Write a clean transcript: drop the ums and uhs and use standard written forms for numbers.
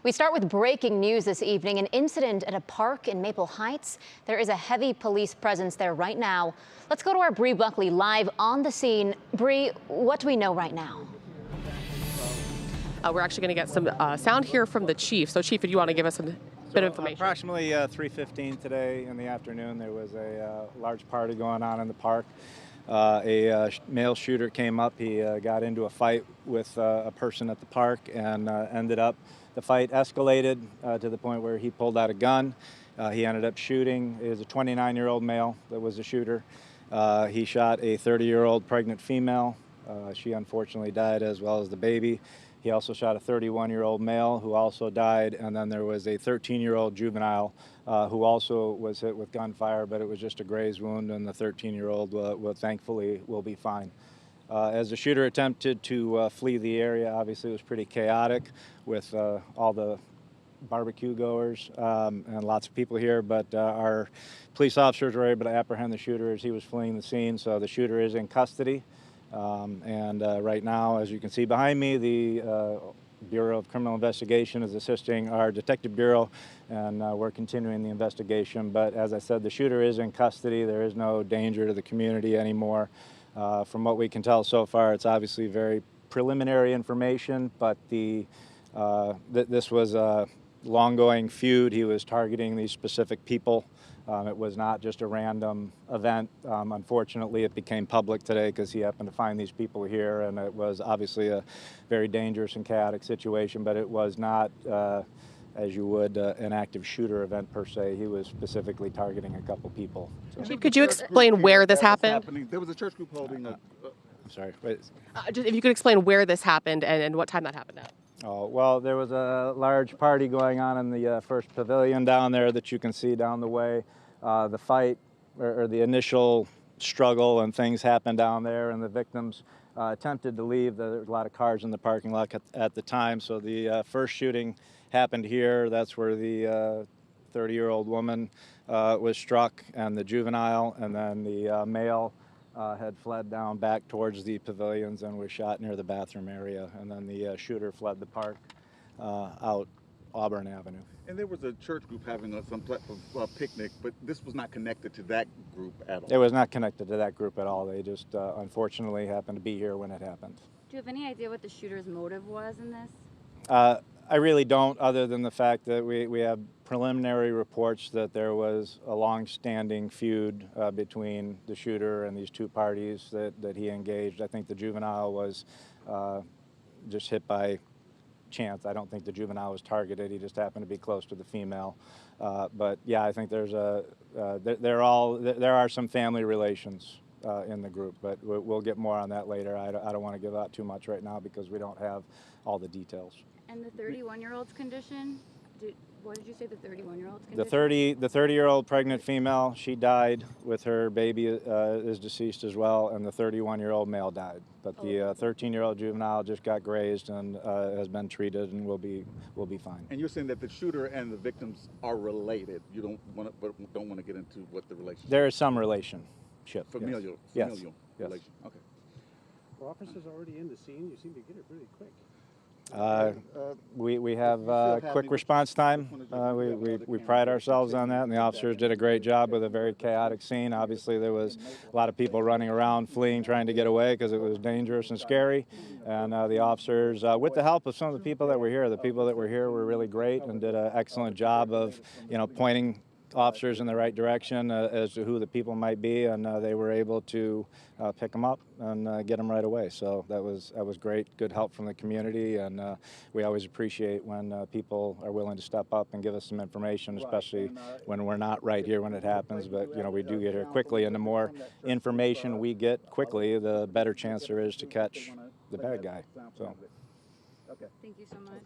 We start with breaking news this evening, an incident at a park in Maple Heights. There is a heavy police presence there right now. Let's go to our Bree Buckley live on the scene. Bree, what do we know right now? We're actually going to get some sound here from the chief. So, Chief, do you want to give us a bit of information? Approximately 3:15 today in the afternoon, there was a large party going on in the park. Male shooter came up. He got into a fight with a person at the park and the fight escalated to the point where he pulled out a gun. He ended up shooting. It was a 29-year-old male that was the shooter. He shot a 30-year-old pregnant female. She unfortunately died, as well as the baby. He also shot a 31-year-old male who also died, and then there was a 13-year-old juvenile who also was hit with gunfire, but it was just a grazed wound, and the 13-year-old thankfully will be fine. As the shooter attempted to flee the area, obviously it was pretty chaotic with all the barbecue goers and lots of people here, but our police officers were able to apprehend the shooter as he was fleeing the scene, so the shooter is in custody. Right now, as you can see behind me, the Bureau of Criminal Investigation is assisting our Detective Bureau, and we're continuing the investigation. But as I said, the shooter is in custody. There is no danger to the community anymore. From what we can tell so far, it's obviously very preliminary information, but this was a long-going feud. He was targeting these specific people. It was not just a random event. Unfortunately, it became public today because he happened to find these people here, and it was obviously a very dangerous and chaotic situation, but it was not, as you would, an active shooter event per se. He was specifically targeting a couple people. So. Chief, could you explain where this happened? There was a church group holding I'm sorry. Wait. Just if you could explain where this happened and what time that happened at. Oh, well, there was a large party going on in the first pavilion down there that you can see down the way. The fight or the initial struggle and things happened down there, and the victims attempted to leave. There were a lot of cars in the parking lot at the time, so the first shooting happened here. That's where the 30-year-old woman was struck, and the juvenile, and then the male had fled down back towards the pavilions and was shot near the bathroom area, and then the shooter fled the park out Auburn Avenue. And there was a church group having some type of picnic, but this was not connected to that group at all. It was not connected to that group at all. They just unfortunately happened to be here when it happened. Do you have any idea what the shooter's motive was in this? I really don't, other than the fact that we have preliminary reports that there was a long-standing feud between the shooter and these two parties that he engaged. I think the juvenile was just hit by chance. I don't think the juvenile was targeted. He just happened to be close to the female. But yeah, I think there are some family relations in the group, but we'll get more on that later. I don't want to give out too much right now because we don't have all the details. And the 31-year-old's condition? What did you say the 31-year-old's condition? The 30-year-old pregnant female, she died with her baby is deceased as well, and the 31-year-old male died. But the 13-year-old juvenile just got grazed and has been treated and will be fine. And you're saying that the shooter and the victims are related. You don't want to get into what the relationship. There is some relationship. Familial. Yes. Familial Yes. relation. Okay. Were officers already in the scene? You seem to get it really quick. We have quick response time. We pride ourselves on that, and the officers did a great job with a very chaotic scene. Obviously, there was a lot of people running around, fleeing, trying to get away because it was dangerous and scary. And the officers, with the help of some of the people that were here, were really great and did an excellent job of, pointing officers in the right direction as to who the people might be, and they were able to pick them up and get them right away. So that was great, good help from the community, and we always appreciate when people are willing to step up and give us some information, especially when we're not right here when it happens. But we do get here quickly, and the more information we get quickly, the better chance there is to catch the bad guy. So. Thank you so much.